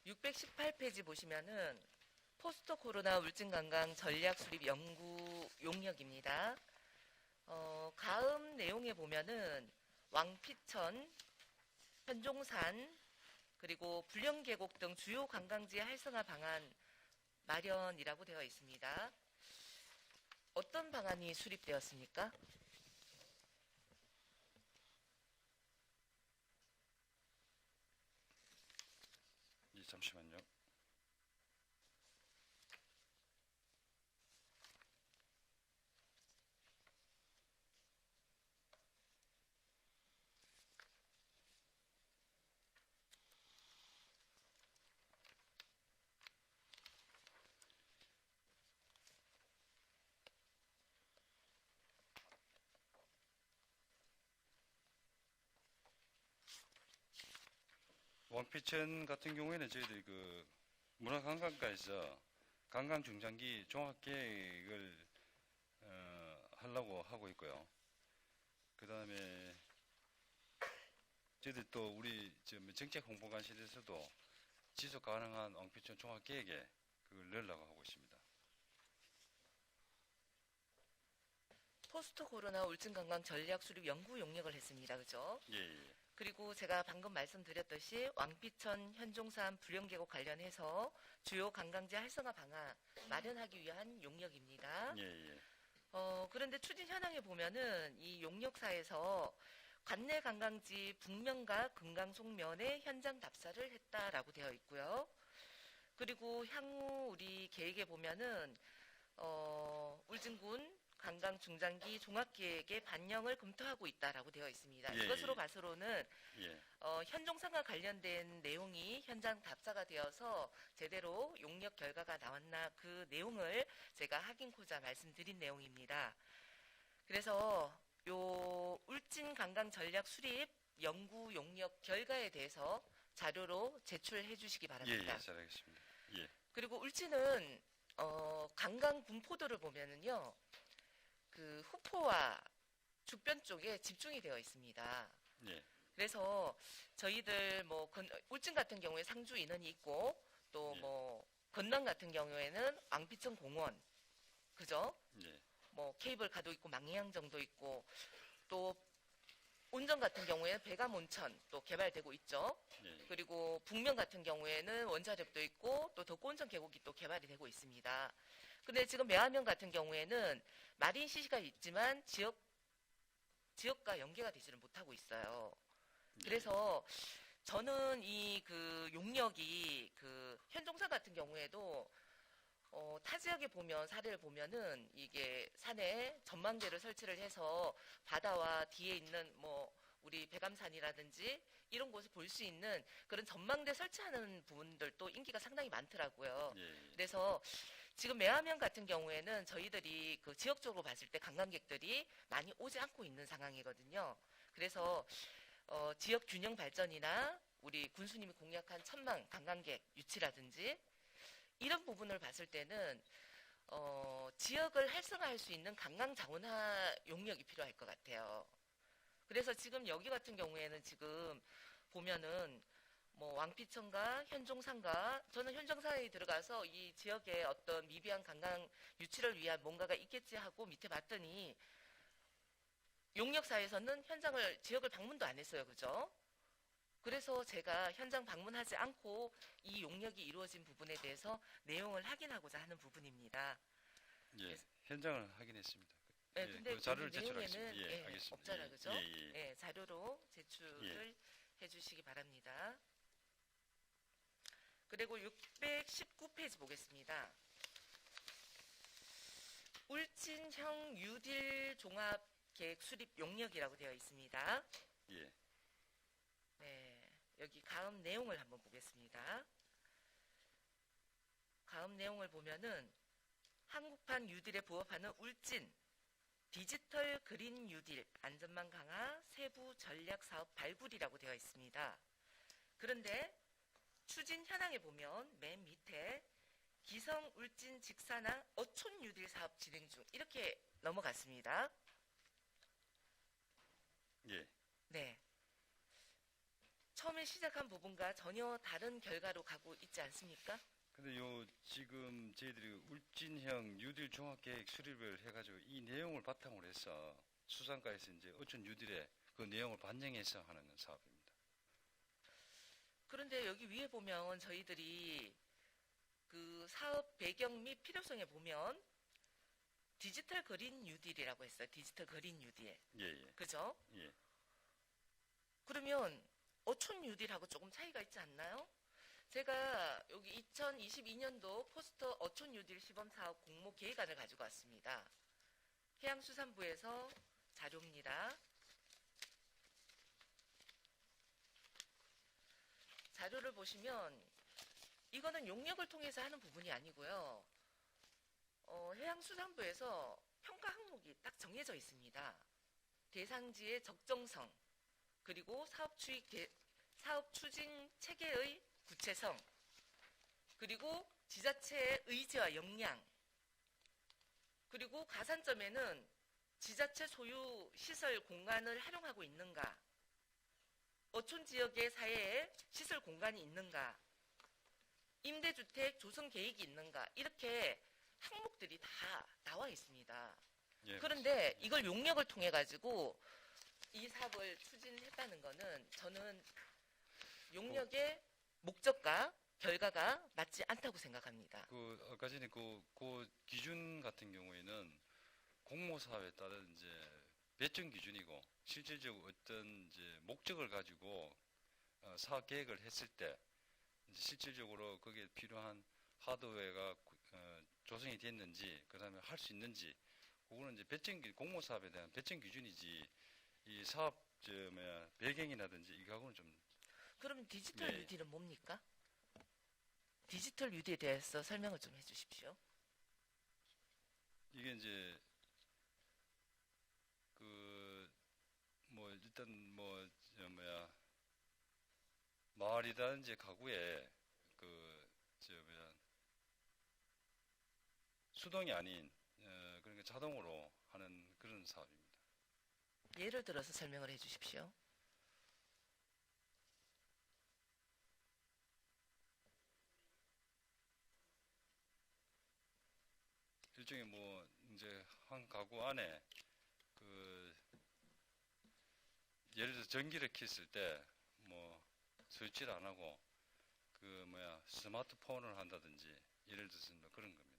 618페이지 보시면은 포스트 코로나 울진 관광 전략 수립 연구 용역입니다. 가음 내용에 보면은 왕피천, 현종산, 그리고 불령계곡 등 주요 관광지 활성화 방안 마련이라고 되어 있습니다. 어떤 방안이 수립되었습니까? 예, 잠시만요. 왕피천 같은 경우에는 저희들이 그 문화관광과에서 관광 중장기 종합계획을 하려고 하고 있고요. 그 다음에 저희들 또 우리 정책 홍보관실에서도 지속 가능한 왕피천 종합계획에 그걸 넣으려고 하고 있습니다. 포스트 코로나 울진 관광 전략 수립 연구 용역을 했습니다. 그죠? 예, 예. 그리고 제가 방금 말씀드렸듯이 왕피천, 현종산, 불령계곡 관련해서 주요 관광지 활성화 방안 마련하기 위한 용역입니다. 예, 예. 그런데 추진 현황에 보면은 이 용역사에서 관내 관광지 북면과 금강송면에 현장 답사를 했다라고 되어 있고요. 그리고 향후 우리 계획에 보면은 울진군 관광 중장기 종합계획의 반영을 검토하고 있다라고 되어 있습니다. 예, 이것으로 예. 봐서로는 예. 현종산과 관련된 내용이 현장 답사가 되어서 제대로 용역 결과가 나왔나 그 내용을 제가 확인코자 말씀드린 내용입니다. 그래서 요 울진 관광 전략 수립 연구 용역 결과에 대해서 자료로 제출해 주시기 예, 바랍니다. 예, 잘하겠습니다. 예. 그리고 울진은 관광 분포도를 보면은요, 그 후포와 죽변 쪽에 집중이 되어 있습니다. 예. 그래서 저희들 뭐 울진 같은 경우에 상주 인원이 있고 또 예. 뭐 건남 같은 경우에는 왕피천 공원, 그죠? 예. 뭐 케이블카도 있고 망향정도 있고 또 온정 같은 경우에는 백암 온천 또 개발되고 있죠. 예. 그리고 북면 같은 경우에는 원자력도 있고 또 덕구온천 계곡이 또 개발이 되고 있습니다. 근데 지금 매화면 같은 경우에는 마린 CC가 있지만 지역과 연계가 되지를 못하고 있어요. 그래서 저는 이 그 용역이 그 현종산 같은 경우에도 타 지역에 보면 사례를 보면은 이게 산에 전망대를 설치를 해서 바다와 뒤에 있는 뭐 우리 백암산이라든지 이런 곳을 볼 수 있는 그런 전망대 설치하는 부분들도 인기가 상당히 많더라고요. 예. 그래서 지금 매화면 같은 경우에는 저희들이 그 지역적으로 봤을 때 관광객들이 많이 오지 않고 있는 상황이거든요. 그래서 지역 균형 발전이나 우리 군수님이 공약한 1000만 관광객 유치라든지 이런 부분을 봤을 때는 지역을 활성화할 수 있는 관광 자원화 용역이 필요할 것 같아요. 그래서 지금 여기 같은 경우에는 지금 보면은 뭐 왕피천과 현종산과 저는 현종산에 들어가서 이 지역의 어떤 미비한 관광 유치를 위한 뭔가가 있겠지 하고 밑에 봤더니 용역사에서는 지역을 방문도 안 했어요. 그죠? 그래서 제가 현장 방문하지 않고 이 용역이 이루어진 부분에 대해서 내용을 확인하고자 하는 부분입니다. 예. 현장을 확인했습니다. 네, 예, 근데 그 자료를 여기 제출하겠습니다. 내용에는 예, 알겠습니다. 없잖아, 그죠? 예, 예. 예, 자료로 제출을 해주시기 바랍니다. 그리고 619페이지 보겠습니다. 울진형 뉴딜 종합계획 수립 용역이라고 되어 있습니다. 예. 네, 여기 가음 내용을 한번 보겠습니다. 가음 내용을 보면은 한국판 뉴딜에 부합하는 울진 디지털 그린 뉴딜 안전망 강화 세부 전략 사업 발굴이라고 되어 있습니다. 그런데 추진 현황에 보면 맨 밑에 기성 울진 직산항 어촌 뉴딜 사업 진행 중 이렇게 넘어갔습니다. 예. 네. 처음에 시작한 부분과 전혀 다른 결과로 가고 있지 않습니까? 근데 요 지금 저희들이 울진형 뉴딜 종합계획 수립을 해가지고 이 내용을 바탕으로 해서 수상가에서 이제 어촌 뉴딜의 그 내용을 반영해서 하는 사업입니다. 그런데 여기 위에 보면 저희들이 그 사업 배경 및 필요성에 보면 디지털 그린 뉴딜이라고 했어요. 디지털 그린 뉴딜. 예, 예, 그죠? 예. 그러면 어촌 뉴딜하고 조금 차이가 있지 않나요? 제가 여기 2022년도 포스터 어촌 뉴딜 시범사업 공모 계획안을 가지고 왔습니다. 해양수산부에서 자료입니다. 자료를 보시면 이거는 용역을 통해서 하는 부분이 아니고요. 해양수산부에서 평가 항목이 딱 정해져 있습니다. 대상지의 적정성, 그리고 사업 추진 체계의 구체성, 그리고 지자체의 의지와 역량, 그리고 가산점에는 지자체 소유 시설 공간을 활용하고 있는가, 어촌 지역의 사회에 시설 공간이 있는가, 임대주택 조성 계획이 있는가, 이렇게 항목들이 다 나와 있습니다. 예, 그런데 이걸 용역을 통해 가지고 이 사업을 추진했다는 거는 저는 용역의 목적과 결과가 맞지 않다고 생각합니다. 그 아까 전에 그 기준 같은 경우에는 공모사업에 따른 이제 배정 기준이고 실질적으로 어떤 이제 목적을 가지고 사업 계획을 했을 때 이제 실질적으로 거기에 필요한 하드웨어가 조성이 됐는지 그다음에 할 수 있는지 그거는 이제 공모사업에 대한 배정 기준이지 이 사업 배경이라든지 이거하고는 좀 그럼 디지털 예. 뉴딜은 뭡니까? 디지털 뉴딜에 대해서 설명을 좀 해주십시오. 이게 이제 그 뭐 일단 마을이라든지 가구에 수동이 아닌 그러니까 자동으로 하는 그런 사업입니다. 예를 들어서 설명을 해주십시오. 일종의 뭐 이제 한 가구 안에 그 예를 들어서 전기를 켰을 때 뭐 설치를 안 하고 스마트폰을 한다든지 예를 들어서 뭐 그런 겁니다.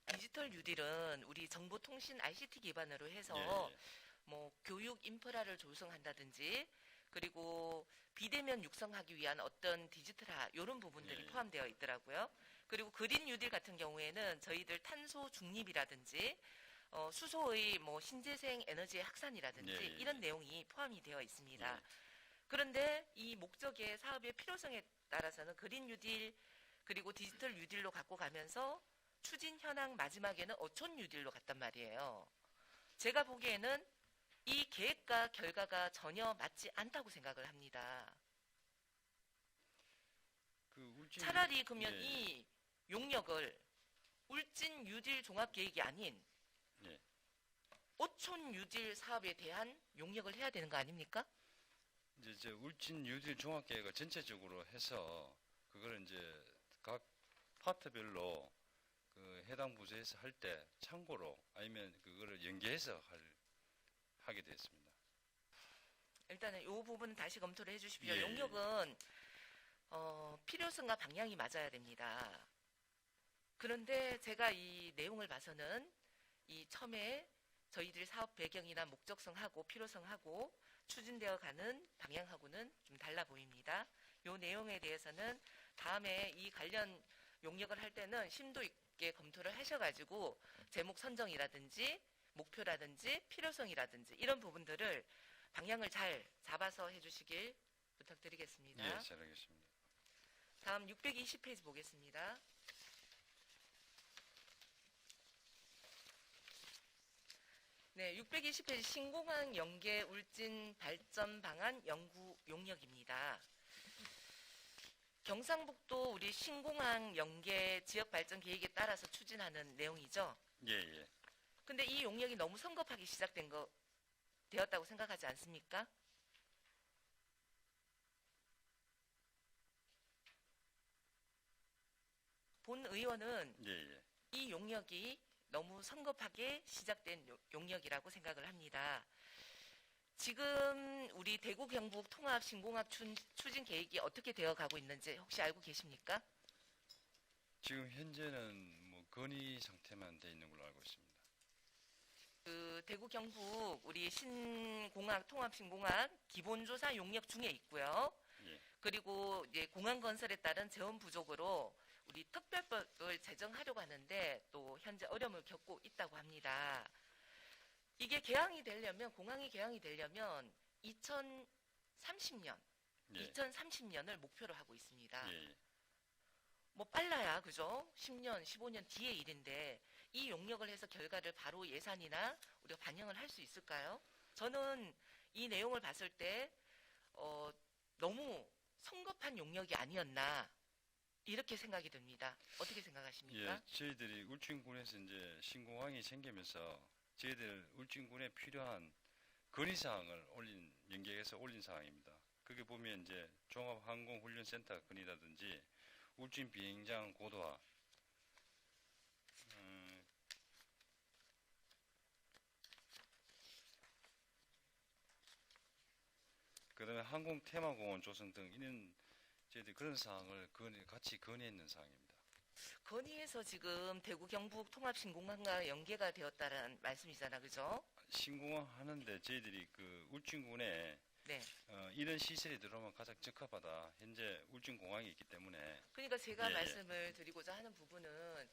디지털 뉴딜은 우리 정보통신 ICT 기반으로 해서 예, 예. 뭐 교육 인프라를 조성한다든지 그리고 비대면 육성하기 위한 어떤 디지털화 이런 부분들이 예, 예. 포함되어 있더라고요. 그리고 그린 뉴딜 같은 경우에는 저희들 탄소 중립이라든지 수소의 뭐 신재생 에너지 확산이라든지 예, 예, 이런 예. 내용이 포함이 되어 있습니다. 예. 그런데 이 목적의 사업의 필요성에 따라서는 그린 뉴딜 그리고 디지털 뉴딜로 갖고 가면서 추진 현황 마지막에는 어촌 뉴딜로 갔단 말이에요. 제가 보기에는 이 계획과 결과가 전혀 맞지 않다고 생각을 합니다. 그 울진 차라리 그러면 예, 예. 이 용역을 울진 뉴딜 종합계획이 아닌 예. 어촌 뉴딜 사업에 대한 용역을 해야 되는 거 아닙니까? 이제 저 울진 뉴딜 종합계획을 전체적으로 해서 그거를 이제 각 파트별로 그 해당 부서에서 할 때 참고로 아니면 그거를 연계해서 하게 됐습니다. 일단은 이 부분은 다시 검토를 해주십시오. 예, 예. 용역은 필요성과 방향이 맞아야 됩니다. 그런데 제가 이 내용을 봐서는 이 처음에 저희들 사업 배경이나 목적성하고 필요성하고 추진되어 가는 방향하고는 좀 달라 보입니다. 이 내용에 대해서는 다음에 이 관련 용역을 할 때는 심도 있게 검토를 하셔가지고 제목 선정이라든지 목표라든지 필요성이라든지 이런 부분들을 방향을 잘 잡아서 해주시길 부탁드리겠습니다. 예, 잘하겠습니다. 다음 620페이지 보겠습니다. 네, 620페이지 신공항 연계 울진 발전 방안 연구 용역입니다. 경상북도 우리 신공항 연계 지역 발전 계획에 따라서 추진하는 내용이죠. 예, 예. 근데 이 용역이 너무 성급하게 되었다고 생각하지 않습니까? 본 의원은 예, 예. 이 용역이 너무 성급하게 시작된 용역이라고 생각을 합니다. 지금 우리 대구 경북 통합 신공항 추진 계획이 어떻게 되어 가고 있는지 혹시 알고 계십니까? 지금 현재는 뭐 건의 상태만 돼 있는 걸로 알고 있습니다. 그 대구 경북 우리 신공항 통합 신공항 기본조사 용역 중에 있고요. 예. 그리고 이제 공항 건설에 따른 재원 부족으로 우리 특별법을 제정하려고 하는데 또 현재 어려움을 겪고 있다고 합니다. 이게 개항이 되려면 공항이 개항이 되려면 2030년, 예. 2030년을 목표로 하고 있습니다. 예, 예. 뭐 빨라야 그죠? 10년, 15년 뒤의 일인데 이 용역을 해서 결과를 바로 예산이나 우리가 반영을 할 수 있을까요? 저는 이 내용을 봤을 때 너무 성급한 용역이 아니었나 이렇게 생각이 듭니다. 어떻게 생각하십니까? 예, 저희들이 울진군에서 이제 신공항이 생기면서 저희들 울진군에 필요한 건의사항을 연계해서 올린 사항입니다. 그게 보면 이제 종합항공훈련센터 건의라든지 울진 비행장 고도화, 그다음에 항공 테마공원 조성 등 이런 저희들이 그런 사항을 같이 건의했는 사항입니다. 건의해서 지금 대구 경북 통합 신공항과 연계가 되었다는 말씀이잖아, 그죠? 신공항 하는데 저희들이 그 울진군에 네. 이런 시설이 들어오면 가장 적합하다. 현재 울진공항이 있기 때문에. 그러니까 제가 예, 예. 말씀을 드리고자 하는 부분은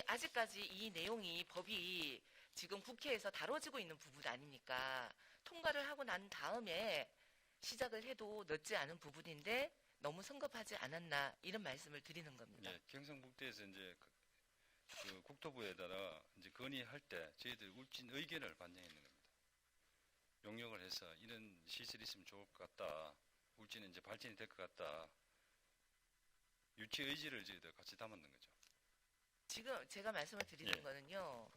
아직까지 이 내용이 법이 지금 국회에서 다뤄지고 있는 부분 아닙니까? 통과를 하고 난 다음에 시작을 해도 늦지 않은 부분인데 너무 성급하지 않았나 이런 말씀을 드리는 겁니다. 예, 경상북도에서 이제 그 국토부에다가 이제 건의할 때 저희들 울진 의견을 반영했는 겁니다. 용역을 해서 이런 시설이 있으면 좋을 것 같다. 울진은 이제 발전이 될 것 같다. 유치 의지를 저희들 같이 담았는 거죠. 지금 제가 말씀을 드리는 예. 거는요.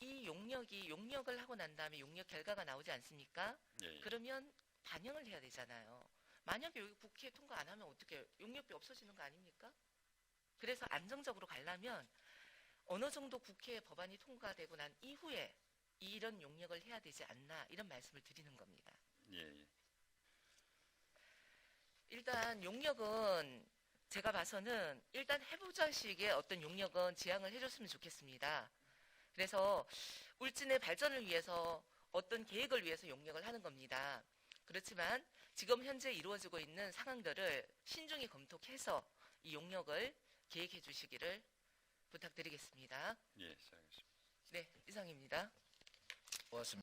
이 용역을 하고 난 다음에 용역 결과가 나오지 않습니까? 예, 예. 그러면 반영을 해야 되잖아요. 만약에 여기 국회에 통과 안 하면 어떻게 용역비 없어지는 거 아닙니까? 그래서 안정적으로 가려면 어느 정도 국회에 법안이 통과되고 난 이후에 이런 용역을 해야 되지 않나 이런 말씀을 드리는 겁니다. 예, 예. 일단 용역은 제가 봐서는 일단 해보자식의 어떤 용역은 지향을 해줬으면 좋겠습니다. 그래서 울진의 발전을 위해서 어떤 계획을 위해서 용역을 하는 겁니다. 그렇지만 지금 현재 이루어지고 있는 상황들을 신중히 검토해서 이 용역을 계획해 주시기를 부탁드리겠습니다. 예, 시작하겠습니다. 네, 이상입니다. 고맙습니다.